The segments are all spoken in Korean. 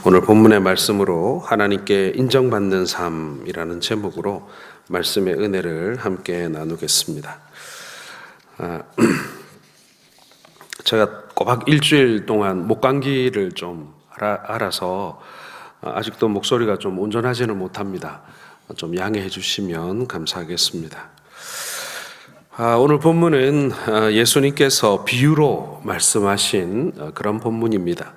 오늘 본문의 말씀으로 하나님께 인정받는 삶이라는 제목으로 말씀의 은혜를 함께 나누겠습니다. 제가 꼬박 일주일 동안 목감기를 좀 알아서 아직도 목소리가 좀 온전하지는 못합니다. 좀 양해해 주시면 감사하겠습니다. 오늘 본문은 예수님께서 비유로 말씀하신 그런 본문입니다.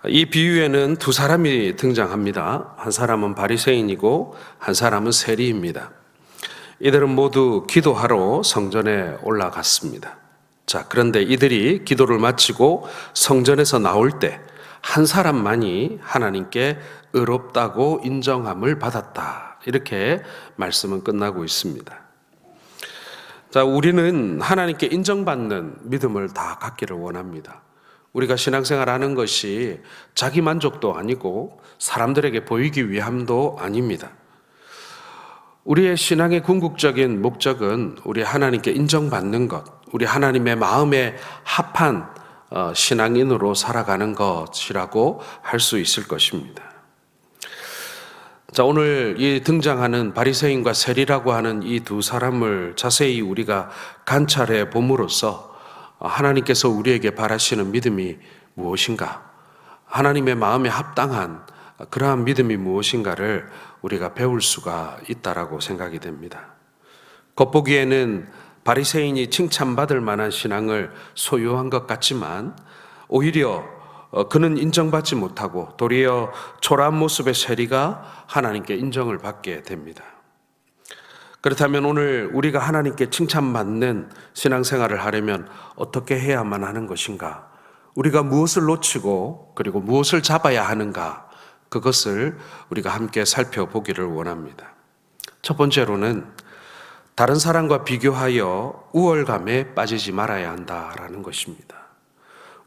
이 비유에는 두 사람이 등장합니다. 한 사람은 바리새인이고 한 사람은 세리입니다. 이들은 모두 기도하러 성전에 올라갔습니다. 그런데 이들이 기도를 마치고 성전에서 나올 때 한 사람만이 하나님께 의롭다고 인정함을 받았다. 이렇게 말씀은 끝나고 있습니다. 우리는 하나님께 인정받는 믿음을 다 갖기를 원합니다. 우리가 신앙생활 하는 것이 자기 만족도 아니고 사람들에게 보이기 위함도 아닙니다. 우리의 신앙의 궁극적인 목적은 우리 하나님께 인정받는 것, 우리 하나님의 마음에 합한 신앙인으로 살아가는 것이라고 할 수 있을 것입니다. 오늘 이 등장하는 바리새인과 세리라고 하는 이 두 사람을 자세히 우리가 관찰해 봄으로써 하나님께서 우리에게 바라시는 믿음이 무엇인가, 하나님의 마음에 합당한 그러한 믿음이 무엇인가를 우리가 배울 수가 있다라고 생각이 됩니다. 겉보기에는 바리새인이 칭찬받을 만한 신앙을 소유한 것 같지만 오히려 그는 인정받지 못하고 도리어 초라한 모습의 세리가 하나님께 인정을 받게 됩니다. 그렇다면 오늘 우리가 하나님께 칭찬받는 신앙생활을 하려면 어떻게 해야만 하는 것인가? 우리가 무엇을 놓치고 그리고 무엇을 잡아야 하는가? 그것을 우리가 함께 살펴보기를 원합니다. 첫 번째로는 다른 사람과 비교하여 우월감에 빠지지 말아야 한다라는 것입니다.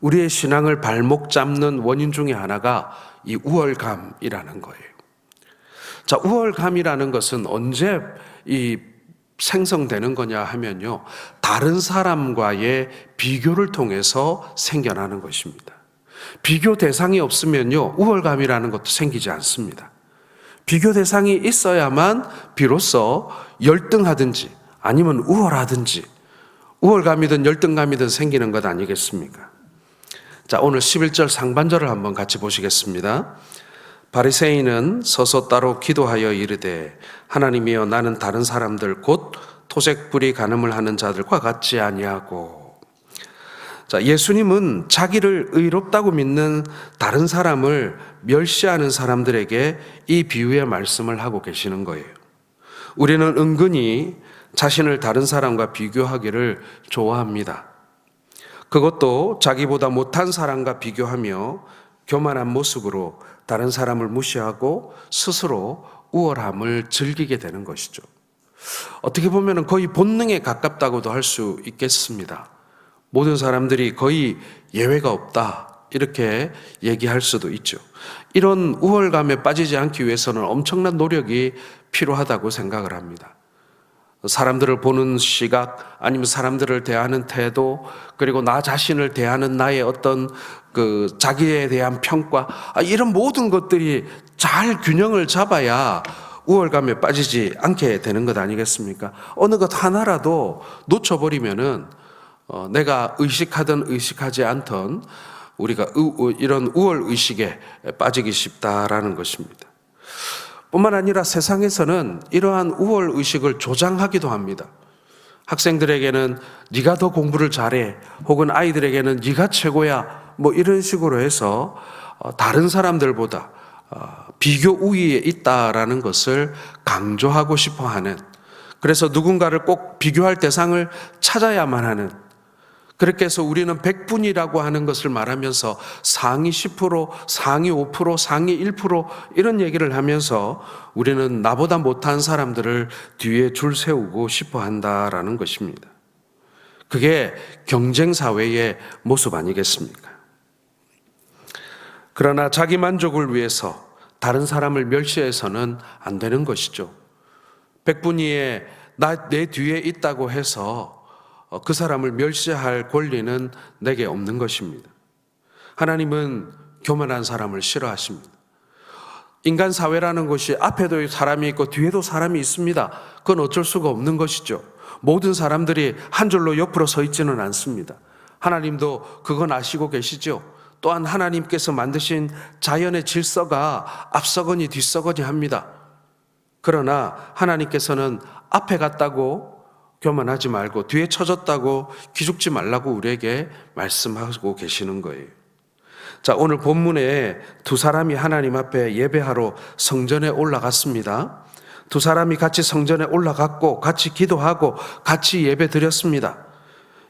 우리의 신앙을 발목 잡는 원인 중에 하나가 이 우월감이라는 거예요. 우월감이라는 것은 언제 생성되는 거냐 하면요, 다른 사람과의 비교를 통해서 생겨나는 것입니다. 비교 대상이 없으면요, 우월감이라는 것도 생기지 않습니다. 비교 대상이 있어야만 비로소 열등하든지 아니면 우월하든지 우월감이든 열등감이든 생기는 것 아니겠습니까? 오늘 11절 상반절을 한번 같이 보시겠습니다. 바리새인은 서서 따로 기도하여 이르되 하나님이여 나는 다른 사람들 곧 토색불이 간음을 하는 자들과 같지 아니하고. 예수님은 자기를 의롭다고 믿는 다른 사람을 멸시하는 사람들에게 이 비유의 말씀을 하고 계시는 거예요. 우리는 은근히 자신을 다른 사람과 비교하기를 좋아합니다. 그것도 자기보다 못한 사람과 비교하며 교만한 모습으로 다른 사람을 무시하고 스스로 우월함을 즐기게 되는 것이죠. 어떻게 보면 거의 본능에 가깝다고도 할 수 있겠습니다. 모든 사람들이 거의 예외가 없다, 이렇게 얘기할 수도 있죠. 이런 우월감에 빠지지 않기 위해서는 엄청난 노력이 필요하다고 생각을 합니다. 사람들을 보는 시각, 아니면 사람들을 대하는 태도, 그리고 나 자신을 대하는 나의 어떤 자기에 대한 평가, 이런 모든 것들이 잘 균형을 잡아야 우월감에 빠지지 않게 되는 것 아니겠습니까? 어느 것 하나라도 놓쳐버리면은 내가 의식하든 의식하지 않든 우리가 이런 우월 의식에 빠지기 쉽다라는 것입니다. 뿐만 아니라 세상에서는 이러한 우월 의식을 조장하기도 합니다. 학생들에게는 네가 더 공부를 잘해, 혹은 아이들에게는 네가 최고야, 이런 식으로 해서 다른 사람들보다 비교 우위에 있다라는 것을 강조하고 싶어 하는, 그래서 누군가를 꼭 비교할 대상을 찾아야만 하는, 그렇게 해서 우리는 100분이라고 하는 것을 말하면서 상위 10%, 상위 5%, 상위 1% 이런 얘기를 하면서 우리는 나보다 못한 사람들을 뒤에 줄 세우고 싶어 한다라는 것입니다. 그게 경쟁사회의 모습 아니겠습니까? 그러나 자기 만족을 위해서 다른 사람을 멸시해서는 안 되는 것이죠. 100분위에 내 뒤에 있다고 해서 그 사람을 멸시할 권리는 내게 없는 것입니다. 하나님은 교만한 사람을 싫어하십니다. 인간 사회라는 것이 앞에도 사람이 있고 뒤에도 사람이 있습니다. 그건 어쩔 수가 없는 것이죠. 모든 사람들이 한 줄로 옆으로 서 있지는 않습니다. 하나님도 그건 아시고 계시죠. 또한 하나님께서 만드신 자연의 질서가 앞서거니 뒤서거니 합니다. 그러나 하나님께서는 앞에 갔다고 교만하지 말고 뒤에 처졌다고 기죽지 말라고 우리에게 말씀하고 계시는 거예요. 자, 오늘 본문에 두 사람이 하나님 앞에 예배하러 성전에 올라갔습니다. 두 사람이 같이 성전에 올라갔고 같이 기도하고 같이 예배 드렸습니다.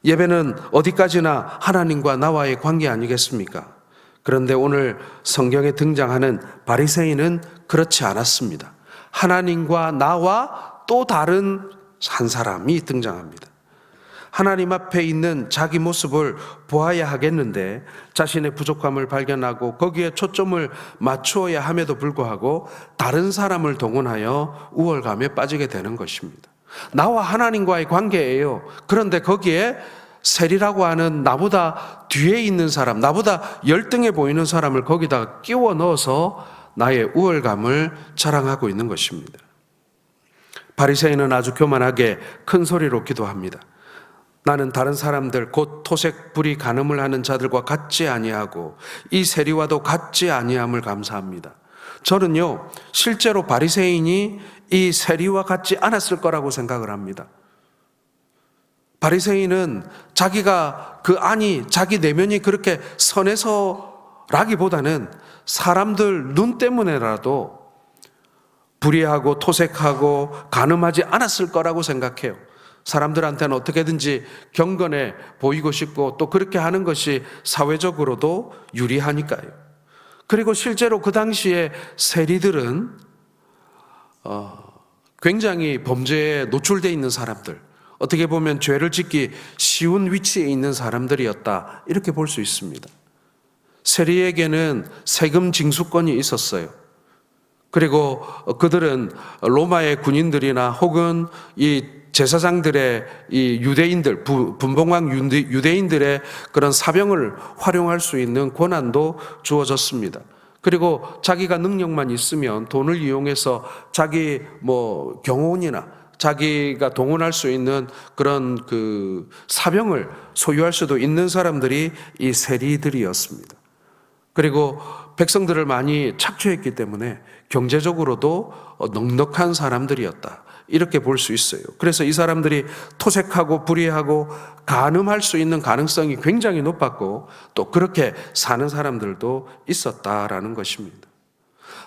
예배는 어디까지나 하나님과 나와의 관계 아니겠습니까? 그런데 오늘 성경에 등장하는 바리새인은 그렇지 않았습니다. 하나님과 나와 또 다른 한 사람이 등장합니다. 하나님 앞에 있는 자기 모습을 보아야 하겠는데 자신의 부족함을 발견하고 거기에 초점을 맞추어야 함에도 불구하고 다른 사람을 동원하여 우월감에 빠지게 되는 것입니다. 나와 하나님과의 관계예요. 그런데 거기에 세리라고 하는 나보다 뒤에 있는 사람, 나보다 열등해 보이는 사람을 거기다 끼워 넣어서 나의 우월감을 자랑하고 있는 것입니다. 바리새인은 아주 교만하게 큰 소리로 기도합니다. 나는 다른 사람들 곧 토색 불이 간음을 하는 자들과 같지 아니하고 이 세리와도 같지 아니함을 감사합니다. 저는요 실제로 바리새인이 이 세리와 같지 않았을 거라고 생각을 합니다. 바리새인은 자기가 자기 내면이 그렇게 선해서라기보다는 사람들 눈 때문에라도 불의하고 토색하고 간음하지 않았을 거라고 생각해요. 사람들한테는 어떻게든지 경건해 보이고 싶고 또 그렇게 하는 것이 사회적으로도 유리하니까요. 그리고 실제로 그 당시에 세리들은 굉장히 범죄에 노출되어 있는 사람들, 어떻게 보면 죄를 짓기 쉬운 위치에 있는 사람들이었다 이렇게 볼 수 있습니다. 세리에게는 세금 징수권이 있었어요. 그리고 그들은 로마의 군인들이나 혹은 이 제사장들의 이 유대인들, 분봉왕 유대인들의 그런 사병을 활용할 수 있는 권한도 주어졌습니다. 그리고 자기가 능력만 있으면 돈을 이용해서 자기 경호원이나 자기가 동원할 수 있는 그런 그 사병을 소유할 수도 있는 사람들이 이 세리들이었습니다. 그리고 백성들을 많이 착취했기 때문에 경제적으로도 넉넉한 사람들이었다. 이렇게 볼 수 있어요. 그래서 이 사람들이 토색하고 불의하고 간음할 수 있는 가능성이 굉장히 높았고 또 그렇게 사는 사람들도 있었다라는 것입니다.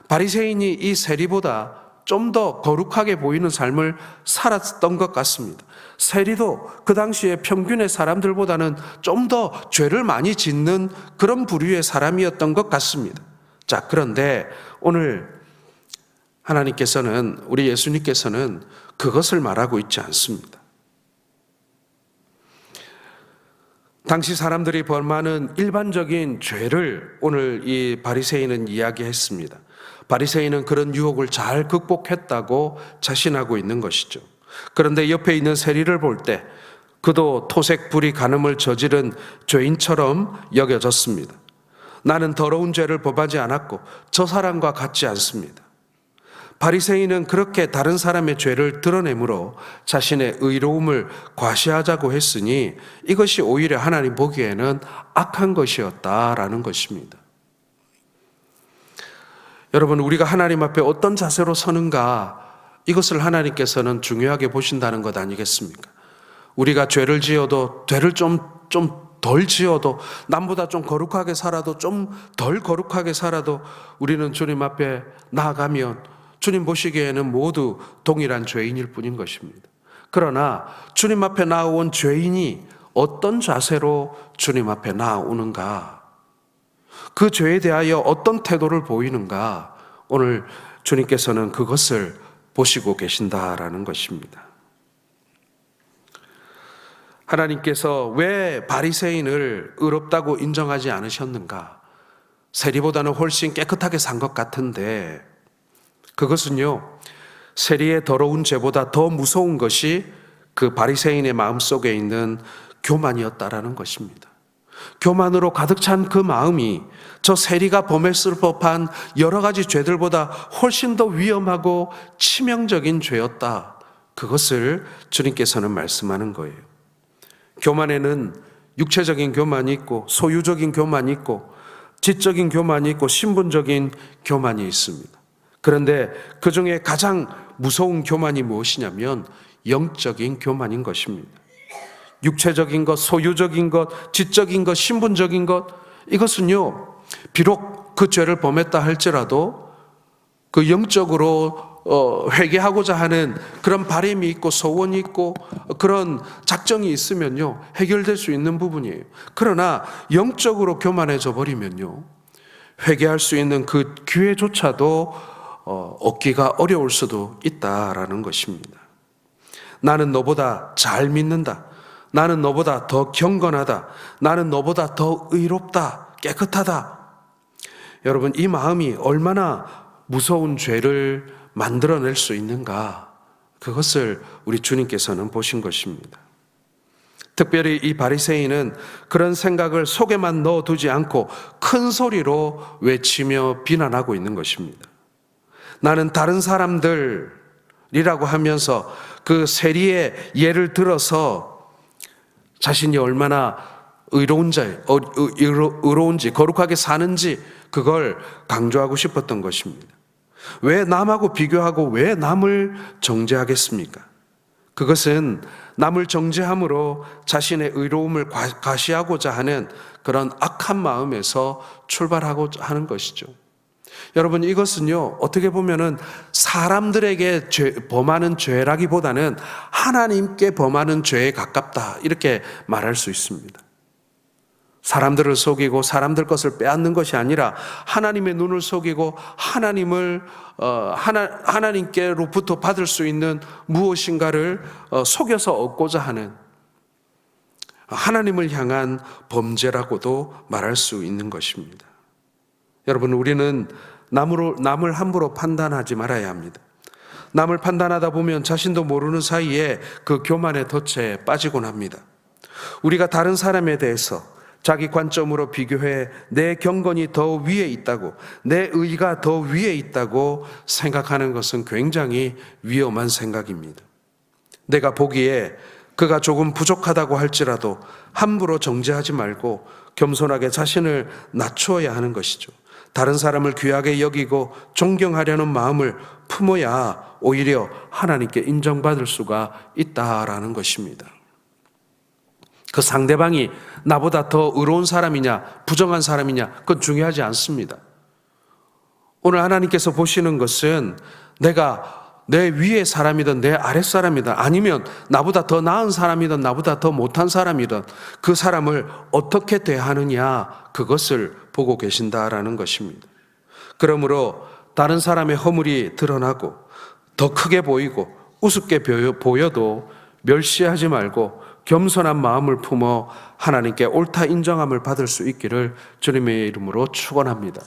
바리새인이 이 세리보다 좀 더 거룩하게 보이는 삶을 살았던 것 같습니다. 세리도 그 당시에 평균의 사람들보다는 좀 더 죄를 많이 짓는 그런 부류의 사람이었던 것 같습니다. 자, 그런데 오늘 하나님께서는, 우리 예수님께서는 그것을 말하고 있지 않습니다. 당시 사람들이 범하는 일반적인 죄를 오늘 이 바리새인은 이야기했습니다. 바리새인은 그런 유혹을 잘 극복했다고 자신하고 있는 것이죠. 그런데 옆에 있는 세리를 볼 때 그도 토색 불의 간음을 저지른 죄인처럼 여겨졌습니다. 나는 더러운 죄를 범하지 않았고 저 사람과 같지 않습니다. 바리새인은 그렇게 다른 사람의 죄를 드러내므로 자신의 의로움을 과시하자고 했으니 이것이 오히려 하나님 보기에는 악한 것이었다라는 것입니다. 여러분, 우리가 하나님 앞에 어떤 자세로 서는가, 이것을 하나님께서는 중요하게 보신다는 것 아니겠습니까? 우리가 죄를 지어도 죄를 좀 덜 지어도, 남보다 좀 거룩하게 살아도 좀 덜 거룩하게 살아도 우리는 주님 앞에 나아가면 주님 보시기에는 모두 동일한 죄인일 뿐인 것입니다. 그러나 주님 앞에 나온 죄인이 어떤 자세로 주님 앞에 나오는가, 그 죄에 대하여 어떤 태도를 보이는가, 오늘 주님께서는 그것을 보시고 계신다라는 것입니다. 하나님께서 왜 바리새인을 의롭다고 인정하지 않으셨는가? 세리보다는 훨씬 깨끗하게 산 것 같은데, 그것은요, 세리의 더러운 죄보다 더 무서운 것이 그 바리새인의 마음속에 있는 교만이었다라는 것입니다. 교만으로 가득 찬 그 마음이 저 세리가 범했을 법한 여러 가지 죄들보다 훨씬 더 위험하고 치명적인 죄였다. 그것을 주님께서는 말씀하는 거예요. 교만에는 육체적인 교만이 있고 소유적인 교만이 있고 지적인 교만이 있고 신분적인 교만이 있습니다. 그런데 그 중에 가장 무서운 교만이 무엇이냐면 영적인 교만인 것입니다. 육체적인 것, 소유적인 것, 지적인 것, 신분적인 것, 이것은요, 비록 그 죄를 범했다 할지라도 그 영적으로 회개하고자 하는 그런 바람이 있고 소원이 있고 그런 작정이 있으면요, 해결될 수 있는 부분이에요. 그러나 영적으로 교만해져 버리면요, 회개할 수 있는 그 기회조차도 얻기가 어려울 수도 있다라는 것입니다. 나는 너보다 잘 믿는다. 나는 너보다 더 경건하다. 나는 너보다 더 의롭다. 깨끗하다. 여러분, 이 마음이 얼마나 무서운 죄를 만들어낼 수 있는가, 그것을 우리 주님께서는 보신 것입니다. 특별히 이 바리새인은 그런 생각을 속에만 넣어두지 않고 큰 소리로 외치며 비난하고 있는 것입니다. 나는 다른 사람들이라고 하면서 그 세리의 예를 들어서 자신이 얼마나 의로운지 거룩하게 사는지 그걸 강조하고 싶었던 것입니다. 왜 남하고 비교하고 왜 남을 정죄하겠습니까? 그것은 남을 정죄함으로 자신의 의로움을 과시하고자 하는 그런 악한 마음에서 출발하고자 하는 것이죠. 여러분, 이것은요, 어떻게 보면은 사람들에게 범하는 죄라기보다는 하나님께 범하는 죄에 가깝다, 이렇게 말할 수 있습니다. 사람들을 속이고 사람들 것을 빼앗는 것이 아니라 하나님의 눈을 속이고 하나님께로부터 받을 수 있는 무엇인가를 속여서 얻고자 하는 하나님을 향한 범죄라고도 말할 수 있는 것입니다. 여러분, 우리는 남을 함부로 판단하지 말아야 합니다. 남을 판단하다 보면 자신도 모르는 사이에 그 교만의 덫에 빠지곤 합니다. 우리가 다른 사람에 대해서 자기 관점으로 비교해 내 경건이 더 위에 있다고, 내 의가 더 위에 있다고 생각하는 것은 굉장히 위험한 생각입니다. 내가 보기에 그가 조금 부족하다고 할지라도 함부로 정죄하지 말고 겸손하게 자신을 낮추어야 하는 것이죠. 다른 사람을 귀하게 여기고 존경하려는 마음을 품어야 오히려 하나님께 인정받을 수가 있다라는 것입니다. 그 상대방이 나보다 더 의로운 사람이냐 부정한 사람이냐, 그건 중요하지 않습니다. 오늘 하나님께서 보시는 것은 내가 내 위의 사람이든 내 아랫 사람이든 아니면 나보다 더 나은 사람이든 나보다 더 못한 사람이든 그 사람을 어떻게 대하느냐, 그것을 보고 계신다라는 것입니다. 그러므로 다른 사람의 허물이 드러나고 더 크게 보이고 우습게 보여도 멸시하지 말고 겸손한 마음을 품어 하나님께 옳다 인정함을 받을 수 있기를 주님의 이름으로 축원합니다.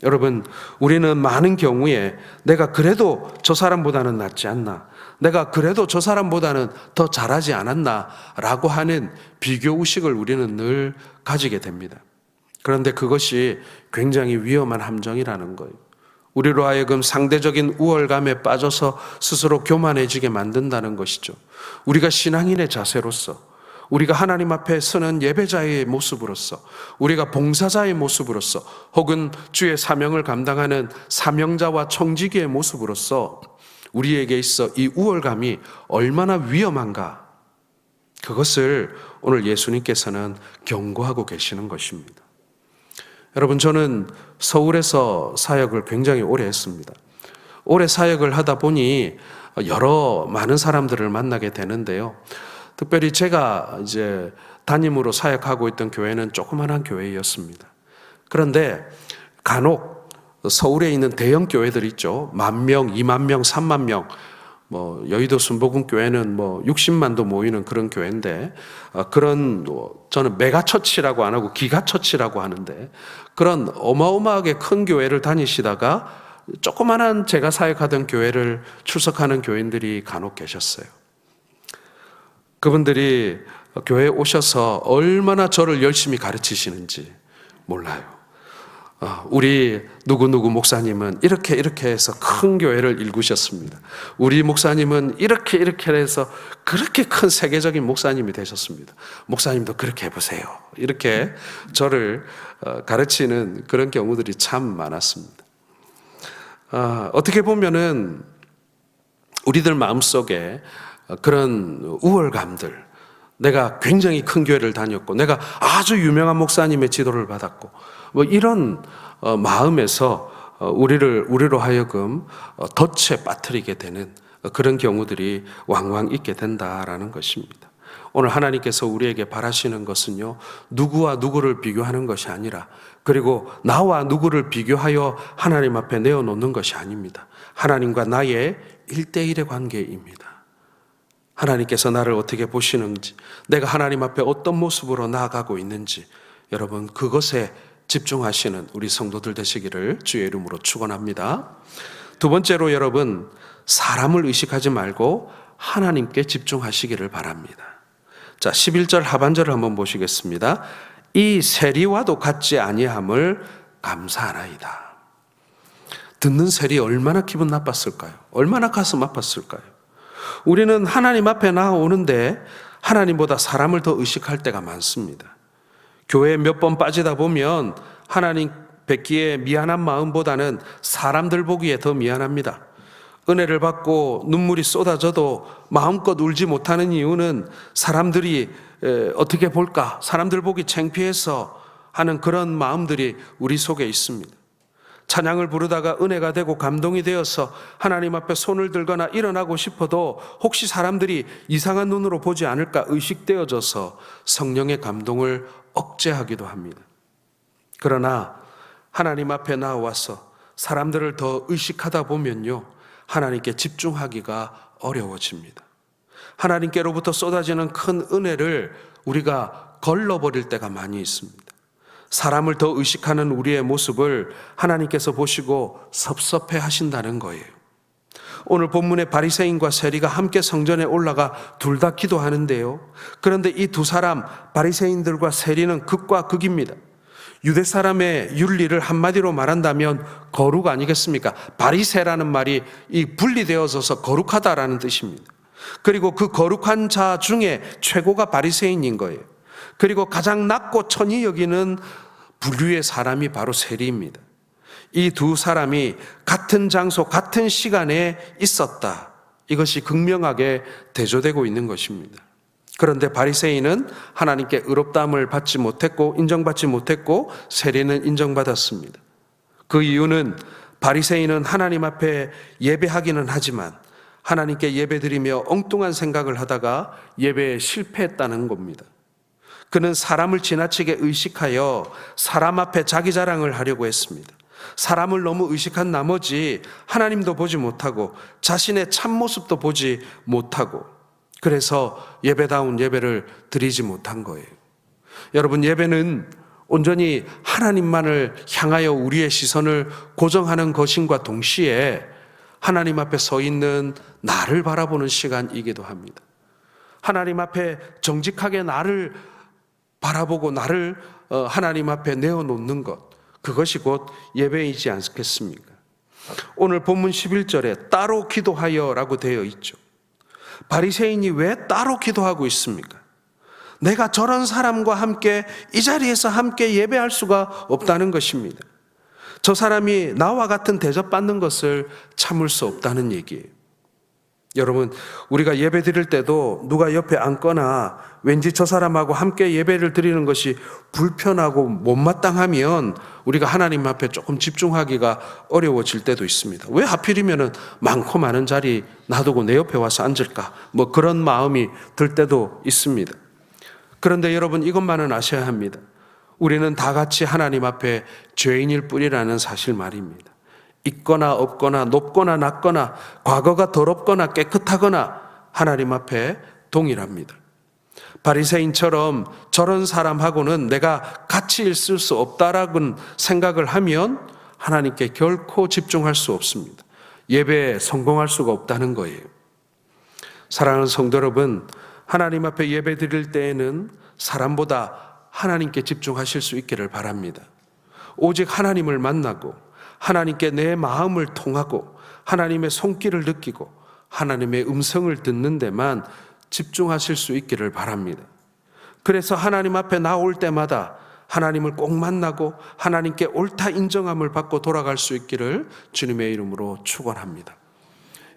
여러분, 우리는 많은 경우에 내가 그래도 저 사람보다는 낫지 않나, 내가 그래도 저 사람보다는 더 잘하지 않았나 라고 하는 비교의식을 우리는 늘 가지게 됩니다. 그런데 그것이 굉장히 위험한 함정이라는 거예요. 우리로 하여금 상대적인 우월감에 빠져서 스스로 교만해지게 만든다는 것이죠. 우리가 신앙인의 자세로서, 우리가 하나님 앞에 서는 예배자의 모습으로서, 우리가 봉사자의 모습으로서, 혹은 주의 사명을 감당하는 사명자와 청지기의 모습으로서 우리에게 있어 이 우월감이 얼마나 위험한가, 그것을 오늘 예수님께서는 경고하고 계시는 것입니다. 여러분, 저는 서울에서 사역을 굉장히 오래 했습니다. 오래 사역을 하다 보니 많은 사람들을 만나게 되는데요. 특별히 제가 이제 담임으로 사역하고 있던 교회는 조그만한 교회였습니다. 그런데 간혹 서울에 있는 대형 교회들 있죠. 10,000명, 20,000명, 30,000명, 여의도 순복음교회는 60만도 모이는 그런 교회인데, 저는 메가처치라고 안 하고 기가처치라고 하는데, 그런 어마어마하게 큰 교회를 다니시다가 조그만한 제가 사역하던 교회를 출석하는 교인들이 간혹 계셨어요. 그분들이 교회에 오셔서 얼마나 저를 열심히 가르치시는지 몰라요. 우리 누구누구 목사님은 이렇게 해서 큰 교회를 일구셨습니다. 우리 목사님은 이렇게 해서 그렇게 큰 세계적인 목사님이 되셨습니다. 목사님도 그렇게 해보세요. 이렇게 저를 가르치는 그런 경우들이 참 많았습니다. 어떻게 보면은 우리들 마음속에 그런 우월감들, 내가 굉장히 큰 교회를 다녔고 내가 아주 유명한 목사님의 지도를 받았고 뭐 이런 마음에서 우리로 하여금 덫에 빠뜨리게 되는 그런 경우들이 왕왕 있게 된다라는 것입니다. 오늘 하나님께서 우리에게 바라시는 것은요, 누구와 누구를 비교하는 것이 아니라, 그리고 나와 누구를 비교하여 하나님 앞에 내어놓는 것이 아닙니다. 하나님과 나의 1대1의 관계입니다. 하나님께서 나를 어떻게 보시는지, 내가 하나님 앞에 어떤 모습으로 나아가고 있는지, 여러분 그것에 집중하시는 우리 성도들 되시기를 주의 이름으로 축원합니다. 두 번째로 여러분, 사람을 의식하지 말고 하나님께 집중하시기를 바랍니다. 자, 11절 하반절을 한번 보시겠습니다. 이 세리와도 같지 아니함을 감사하나이다. 듣는 세리 얼마나 기분 나빴을까요? 얼마나 가슴 아팠을까요? 우리는 하나님 앞에 나아오는데 하나님보다 사람을 더 의식할 때가 많습니다. 교회에 몇 번 빠지다 보면 하나님 뵙기에 미안한 마음보다는 사람들 보기에 더 미안합니다. 은혜를 받고 눈물이 쏟아져도 마음껏 울지 못하는 이유는 사람들이 어떻게 볼까? 사람들 보기 창피해서 하는 그런 마음들이 우리 속에 있습니다. 찬양을 부르다가 은혜가 되고 감동이 되어서 하나님 앞에 손을 들거나 일어나고 싶어도 혹시 사람들이 이상한 눈으로 보지 않을까 의식되어져서 성령의 감동을 억제하기도 합니다. 그러나 하나님 앞에 나와서 사람들을 더 의식하다 보면요, 하나님께 집중하기가 어려워집니다. 하나님께로부터 쏟아지는 큰 은혜를 우리가 걸러버릴 때가 많이 있습니다. 사람을 더 의식하는 우리의 모습을 하나님께서 보시고 섭섭해 하신다는 거예요. 오늘 본문의 바리새인과 세리가 함께 성전에 올라가 둘 다 기도하는데요. 그런데 이 두 사람, 바리새인들과 세리는 극과 극입니다. 유대 사람의 윤리를 한마디로 말한다면 거룩 아니겠습니까? 바리새라는 말이 이 분리되어져서 거룩하다라는 뜻입니다. 그리고 그 거룩한 자 중에 최고가 바리새인인 거예요. 그리고 가장 낮고 천히 여기는 부류의 사람이 바로 세리입니다. 이 두 사람이 같은 장소, 같은 시간에 있었다. 이것이 극명하게 대조되고 있는 것입니다. 그런데 바리새인은 하나님께 의롭다함을 받지 못했고 인정받지 못했고 세리는 인정받았습니다. 그 이유는 바리새인은 하나님 앞에 예배하기는 하지만 하나님께 예배드리며 엉뚱한 생각을 하다가 예배에 실패했다는 겁니다. 그는 사람을 지나치게 의식하여 사람 앞에 자기 자랑을 하려고 했습니다. 사람을 너무 의식한 나머지 하나님도 보지 못하고 자신의 참모습도 보지 못하고, 그래서 예배다운 예배를 드리지 못한 거예요. 여러분, 예배는 온전히 하나님만을 향하여 우리의 시선을 고정하는 것임과 동시에 하나님 앞에 서 있는 나를 바라보는 시간이기도 합니다. 하나님 앞에 정직하게 나를 바라보고 나를 하나님 앞에 내어놓는 것, 그것이 곧 예배이지 않겠습니까? 오늘 본문 11절에 따로 기도하여 라고 되어 있죠. 바리새인이 왜 따로 기도하고 있습니까? 내가 저런 사람과 함께 이 자리에서 함께 예배할 수가 없다는 것입니다. 저 사람이 나와 같은 대접받는 것을 참을 수 없다는 얘기예요. 여러분, 우리가 예배 드릴 때도 누가 옆에 앉거나 왠지 저 사람하고 함께 예배를 드리는 것이 불편하고 못마땅하면 우리가 하나님 앞에 조금 집중하기가 어려워질 때도 있습니다. 왜 하필이면 많고 많은 자리 놔두고 내 옆에 와서 앉을까? 뭐 그런 마음이 들 때도 있습니다. 그런데 여러분, 이것만은 아셔야 합니다. 우리는 다 같이 하나님 앞에 죄인일 뿐이라는 사실 말입니다. 있거나 없거나 높거나 낮거나 과거가 더럽거나 깨끗하거나 하나님 앞에 동일합니다. 바리새인처럼 저런 사람하고는 내가 같이 있을 수 없다라는 생각을 하면 하나님께 결코 집중할 수 없습니다. 예배에 성공할 수가 없다는 거예요. 사랑하는 성도 여러분, 하나님 앞에 예배 드릴 때에는 사람보다 하나님께 집중하실 수 있기를 바랍니다. 오직 하나님을 만나고 하나님께 내 마음을 통하고 하나님의 손길을 느끼고 하나님의 음성을 듣는 데만 집중하실 수 있기를 바랍니다. 그래서 하나님 앞에 나올 때마다 하나님을 꼭 만나고 하나님께 옳다 인정함을 받고 돌아갈 수 있기를 주님의 이름으로 축원합니다.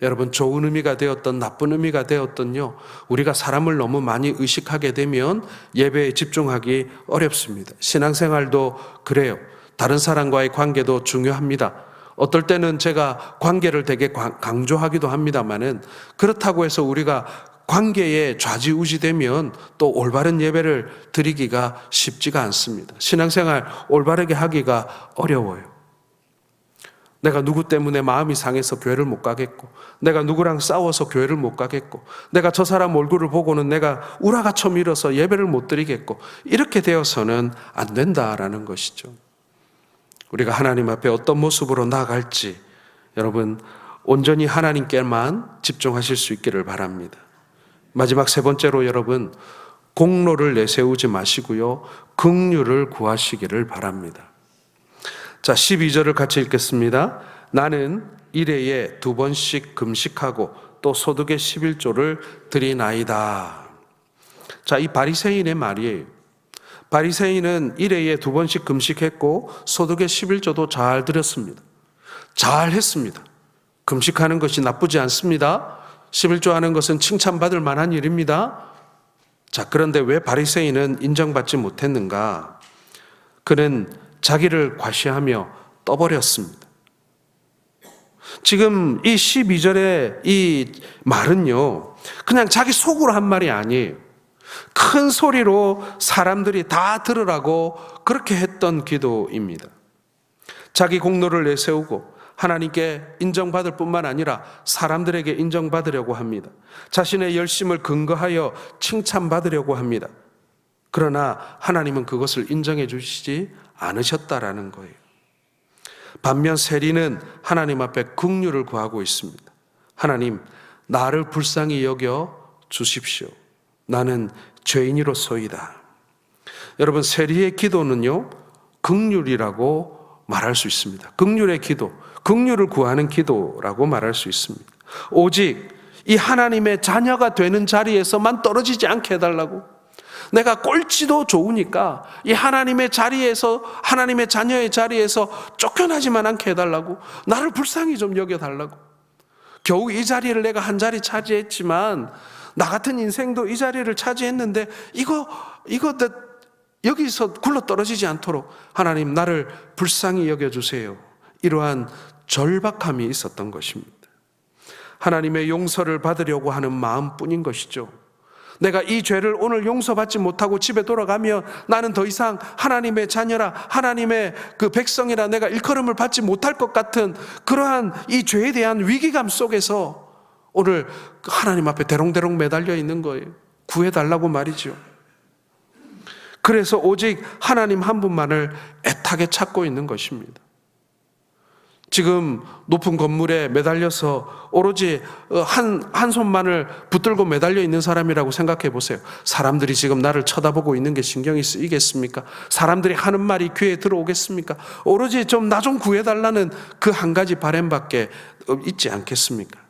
여러분, 좋은 의미가 되었던 나쁜 의미가 되었던요, 우리가 사람을 너무 많이 의식하게 되면 예배에 집중하기 어렵습니다. 신앙생활도 그래요. 다른 사람과의 관계도 중요합니다. 어떨 때는 제가 관계를 되게 강조하기도 합니다만은, 그렇다고 해서 우리가 관계에 좌지우지되면 또 올바른 예배를 드리기가 쉽지가 않습니다. 신앙생활 올바르게 하기가 어려워요. 내가 누구 때문에 마음이 상해서 교회를 못 가겠고, 내가 누구랑 싸워서 교회를 못 가겠고, 내가 저 사람 얼굴을 보고는 내가 우라가 밀어서 예배를 못 드리겠고, 이렇게 되어서는 안 된다라는 것이죠. 우리가 하나님 앞에 어떤 모습으로 나아갈지 여러분 온전히 하나님께만 집중하실 수 있기를 바랍니다. 마지막 세 번째로 여러분, 공로를 내세우지 마시고요, 긍휼을 구하시기를 바랍니다. 자, 12절을 같이 읽겠습니다. 나는 일회에 2번씩 금식하고 또 소득의 11조를 드리나이다. 자, 이 바리새인의 말이에요. 바리새인은 일회에 2번씩 금식했고 소득의 11조도 잘 드렸습니다. 잘 했습니다. 금식하는 것이 나쁘지 않습니다. 11조 하는 것은 칭찬받을 만한 일입니다. 자, 그런데 왜 바리새인은 인정받지 못했는가? 그는 자기를 과시하며 떠버렸습니다. 지금 이 12절의 이 말은요, 그냥 자기 속으로 한 말이 아니에요. 큰 소리로 사람들이 다 들으라고 그렇게 했던 기도입니다. 자기 공로를 내세우고 하나님께 인정받을 뿐만 아니라 사람들에게 인정받으려고 합니다. 자신의 열심을 근거하여 칭찬받으려고 합니다. 그러나 하나님은 그것을 인정해 주시지 않으셨다라는 거예요. 반면 세리는 하나님 앞에 긍휼을 구하고 있습니다. 하나님, 나를 불쌍히 여겨 주십시오. 나는 죄인이로소이다. 여러분, 세리의 기도는요, 긍휼이라고 말할 수 있습니다. 긍휼의 기도, 긍휼을 구하는 기도라고 말할 수 있습니다. 오직 이 하나님의 자녀가 되는 자리에서만 떨어지지 않게 해달라고, 내가 꼴찌도 좋으니까 이 하나님의 자리에서, 하나님의 자녀의 자리에서 쫓겨나지만 않게 해달라고, 나를 불쌍히 좀 여겨달라고. 겨우 이 자리를 내가 한 자리 차지했지만 나 같은 인생도 이 자리를 차지했는데 이거 여기서 굴러 떨어지지 않도록 하나님 나를 불쌍히 여겨주세요. 이러한 절박함이 있었던 것입니다. 하나님의 용서를 받으려고 하는 마음뿐인 것이죠. 내가 이 죄를 오늘 용서받지 못하고 집에 돌아가면 나는 더 이상 하나님의 자녀라, 하나님의 그 백성이라 내가 일컬음을 받지 못할 것 같은 그러한 이 죄에 대한 위기감 속에서 오늘 하나님 앞에 대롱대롱 매달려 있는 거예요. 구해달라고 말이죠. 그래서 오직 하나님 한 분만을 애타게 찾고 있는 것입니다. 지금 높은 건물에 매달려서 오로지 한 손만을 붙들고 매달려 있는 사람이라고 생각해 보세요. 사람들이 지금 나를 쳐다보고 있는 게 신경이 쓰이겠습니까? 사람들이 하는 말이 귀에 들어오겠습니까? 오로지 좀 나 좀 구해달라는 그 한 가지 바람밖에 있지 않겠습니까?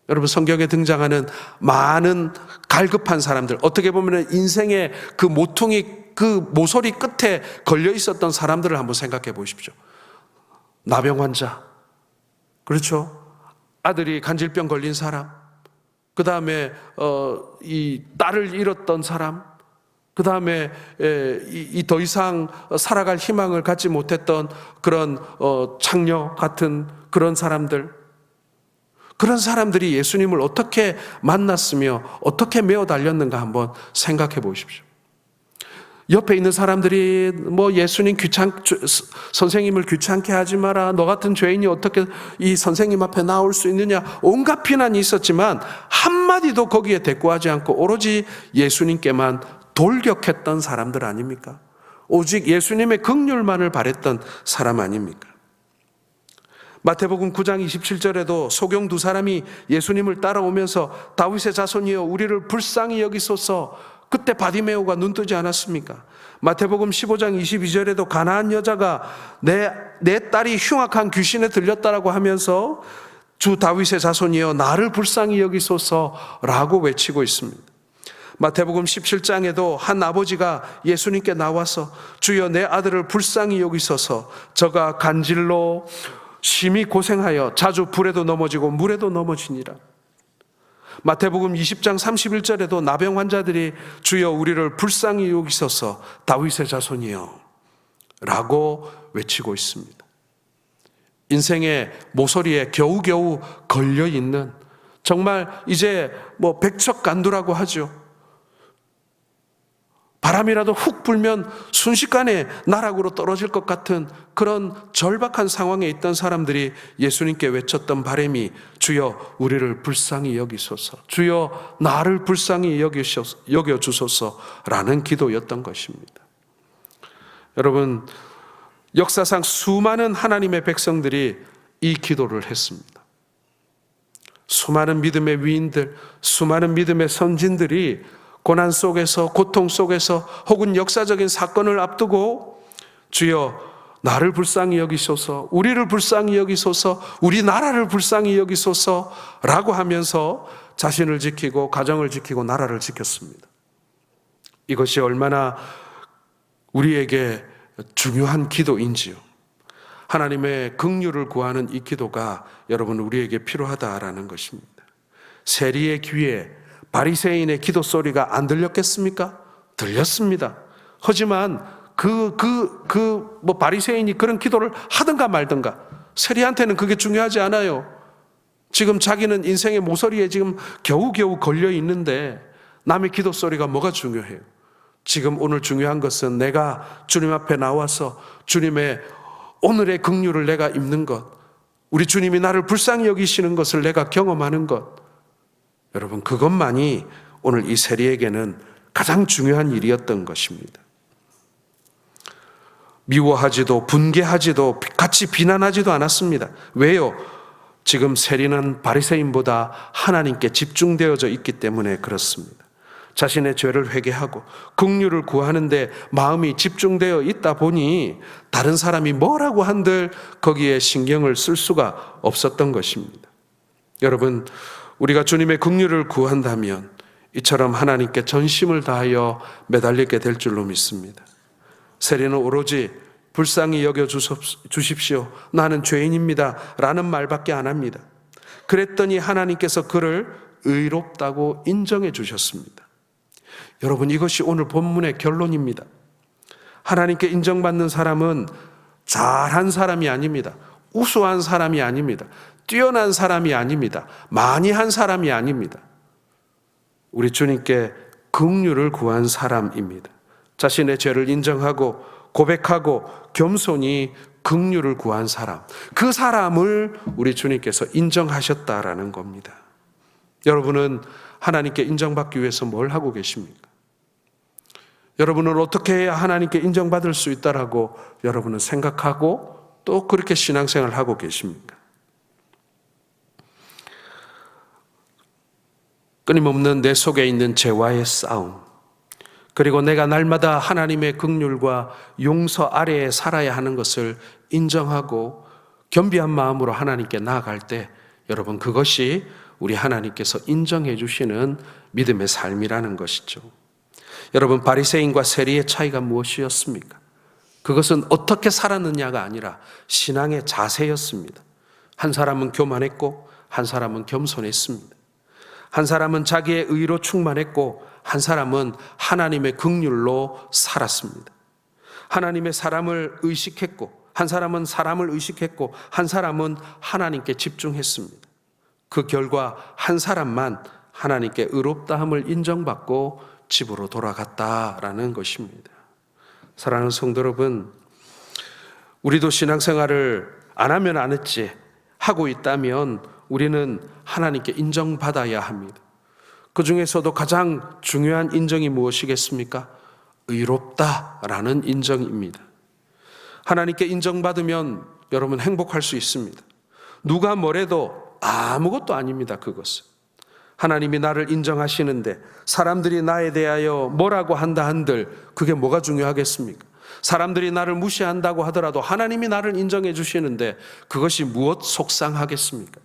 여러분, 성경에 등장하는 많은 갈급한 사람들, 어떻게 보면 인생의 그 모퉁이, 그 모서리 끝에 걸려 있었던 사람들을 한번 생각해 보십시오. 나병 환자, 그렇죠? 아들이 간질병 걸린 사람, 그 다음에 이 딸을 잃었던 사람, 그 다음에 이 더 이상 살아갈 희망을 갖지 못했던 그런 창녀 같은 그런 사람들, 그런 사람들이 예수님을 어떻게 만났으며 어떻게 메어 달렸는가 한번 생각해 보십시오. 옆에 있는 사람들이 뭐 예수님 선생님을 귀찮게 하지 마라, 너 같은 죄인이 어떻게 이 선생님 앞에 나올 수 있느냐, 온갖 비난이 있었지만 한마디도 거기에 대꾸하지 않고 오로지 예수님께만 돌격했던 사람들 아닙니까? 오직 예수님의 긍휼만을 바랬던 사람 아닙니까? 마태복음 9장 27절에도 소경 두 사람이 예수님을 따라오면서 다윗의 자손이여 우리를 불쌍히 여기소서, 그때 바디메오가 눈 뜨지 않았습니까? 마태복음 15장 22절에도 가나안 여자가 내 딸이 흉악한 귀신에 들렸다라고 하면서 주 다윗의 자손이여 나를 불쌍히 여기소서라고 외치고 있습니다. 마태복음 17장에도 한 아버지가 예수님께 나와서 주여 내 아들을 불쌍히 여기소서 저가 간질로 심히 고생하여 자주 불에도 넘어지고 물에도 넘어지니라. 마태복음 20장 31절에도 나병 환자들이 주여 우리를 불쌍히 여기소서 다윗의 자손이여 라고 외치고 있습니다. 인생의 모서리에 겨우겨우 걸려있는, 정말 이제 백척간두라고 하죠. 바람이라도 훅 불면 순식간에 나락으로 떨어질 것 같은 그런 절박한 상황에 있던 사람들이 예수님께 외쳤던 바람이 주여 우리를 불쌍히 여기소서, 주여 나를 불쌍히 여겨주소서라는 기도였던 것입니다. 여러분, 역사상 수많은 하나님의 백성들이 이 기도를 했습니다. 수많은 믿음의 위인들, 수많은 믿음의 선진들이 고난 속에서, 고통 속에서, 혹은 역사적인 사건을 앞두고 주여 나를 불쌍히 여기소서, 우리를 불쌍히 여기소서, 우리 나라를 불쌍히 여기소서라고 하면서 자신을 지키고 가정을 지키고 나라를 지켰습니다. 이것이 얼마나 우리에게 중요한 기도인지요. 하나님의 긍휼을 구하는 이 기도가 여러분 우리에게 필요하다라는 것입니다. 세리의 귀에 바리새인의 기도 소리가 안 들렸겠습니까? 들렸습니다. 하지만 바리새인이 그런 기도를 하든가 말든가, 세리한테는 그게 중요하지 않아요. 지금 자기는 인생의 모서리에 지금 겨우겨우 걸려 있는데 남의 기도 소리가 뭐가 중요해요? 지금 오늘 중요한 것은 내가 주님 앞에 나와서 주님의 오늘의 긍휼을 내가 입는 것, 우리 주님이 나를 불쌍히 여기시는 것을 내가 경험하는 것, 여러분 그것만이 오늘 이 세리에게는 가장 중요한 일이었던 것입니다. 미워하지도 분개하지도 같이 비난하지도 않았습니다. 왜요? 지금 세리는 바리새인보다 하나님께 집중되어져 있기 때문에 그렇습니다. 자신의 죄를 회개하고 긍휼을 구하는데 마음이 집중되어 있다 보니 다른 사람이 뭐라고 한들 거기에 신경을 쓸 수가 없었던 것입니다. 여러분, 우리가 주님의 긍휼을 구한다면 이처럼 하나님께 전심을 다하여 매달리게 될 줄로 믿습니다. 세리는 오로지 불쌍히 여겨주십시오, 나는 죄인입니다 라는 말밖에 안 합니다. 그랬더니 하나님께서 그를 의롭다고 인정해 주셨습니다. 여러분, 이것이 오늘 본문의 결론입니다. 하나님께 인정받는 사람은 잘한 사람이 아닙니다. 우수한 사람이 아닙니다. 뛰어난 사람이 아닙니다. 많이 한 사람이 아닙니다. 우리 주님께 긍휼을 구한 사람입니다. 자신의 죄를 인정하고 고백하고 겸손히 긍휼을 구한 사람, 그 사람을 우리 주님께서 인정하셨다라는 겁니다. 여러분은 하나님께 인정받기 위해서 뭘 하고 계십니까? 여러분은 어떻게 해야 하나님께 인정받을 수 있다라고 여러분은 생각하고 또 그렇게 신앙생활을 하고 계십니까? 끊임없는 내 속에 있는 죄와의 싸움, 그리고 내가 날마다 하나님의 긍휼과 용서 아래에 살아야 하는 것을 인정하고 겸비한 마음으로 하나님께 나아갈 때 여러분 그것이 우리 하나님께서 인정해 주시는 믿음의 삶이라는 것이죠. 여러분, 바리새인과 세리의 차이가 무엇이었습니까? 그것은 어떻게 살았느냐가 아니라 신앙의 자세였습니다. 한 사람은 교만했고 한 사람은 겸손했습니다. 한 사람은 자기의 의로 충만했고 한 사람은 하나님의 긍휼로 살았습니다. 하나님의 사람을 의식했고 한 사람은 사람을 의식했고 한 사람은 하나님께 집중했습니다. 그 결과 한 사람만 하나님께 의롭다함을 인정받고 집으로 돌아갔다라는 것입니다. 사랑하는 성도 여러분, 우리도 신앙생활을 안 하면 안 했지 하고 있다면 우리는 하나님께 인정받아야 합니다. 그 중에서도 가장 중요한 인정이 무엇이겠습니까? 의롭다라는 인정입니다. 하나님께 인정받으면 여러분 행복할 수 있습니다. 누가 뭐래도 아무것도 아닙니다. 그것은 하나님이 나를 인정하시는데 사람들이 나에 대하여 뭐라고 한다 한들 그게 뭐가 중요하겠습니까? 사람들이 나를 무시한다고 하더라도 하나님이 나를 인정해 주시는데 그것이 무엇 속상하겠습니까?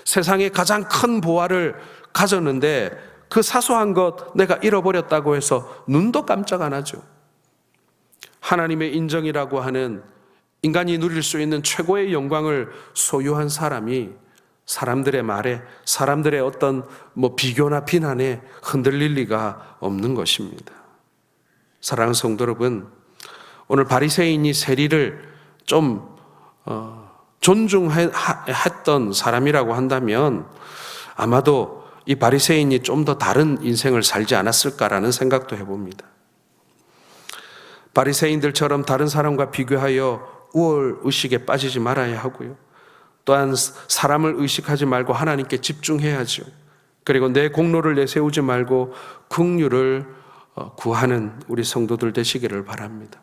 세상에 가장 큰 보화를 가졌는데 그 사소한 것 내가 잃어버렸다고 해서 눈도 깜짝 안 하죠. 하나님의 인정이라고 하는 인간이 누릴 수 있는 최고의 영광을 소유한 사람이 사람들의 말에, 사람들의 어떤 비교나 비난에 흔들릴 리가 없는 것입니다. 사랑하는 성도 여러분, 오늘 바리새인이 세리를 좀 존중했던 사람이라고 한다면 아마도 이 바리새인이 좀 더 다른 인생을 살지 않았을까라는 생각도 해봅니다. 바리새인들처럼 다른 사람과 비교하여 우월 의식에 빠지지 말아야 하고요. 또한 사람을 의식하지 말고 하나님께 집중해야죠. 그리고 내 공로를 내세우지 말고 긍휼을 구하는 우리 성도들 되시기를 바랍니다.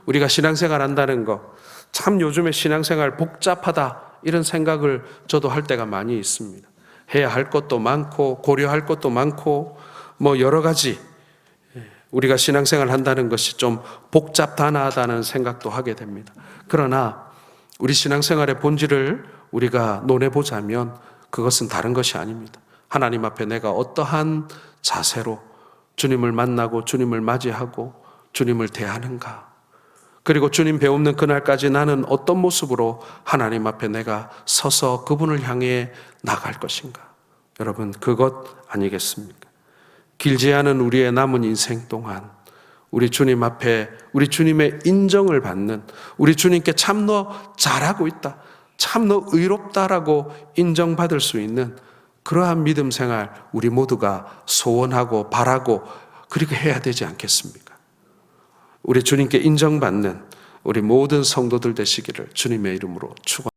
우리가 신앙생활 한다는 거, 참 요즘에 신앙생활 복잡하다 이런 생각을 저도 할 때가 많이 있습니다. 해야 할 것도 많고 고려할 것도 많고 여러 가지 우리가 신앙생활 한다는 것이 좀 복잡다나다는 생각도 하게 됩니다. 그러나 우리 신앙생활의 본질을 우리가 논해보자면 그것은 다른 것이 아닙니다. 하나님 앞에 내가 어떠한 자세로 주님을 만나고 주님을 맞이하고 주님을 대하는가, 그리고 주님 배우는 그날까지 나는 어떤 모습으로 하나님 앞에 내가 서서 그분을 향해 나갈 것인가. 여러분, 그것 아니겠습니까? 길지 않은 우리의 남은 인생 동안 우리 주님 앞에 우리 주님의 인정을 받는, 우리 주님께 참 너 잘하고 있다, 참 너 의롭다라고 인정받을 수 있는 그러한 믿음 생활 우리 모두가 소원하고 바라고 그렇게 해야 되지 않겠습니까? 우리 주님께 인정받는 우리 모든 성도들 되시기를 주님의 이름으로 축원합니다.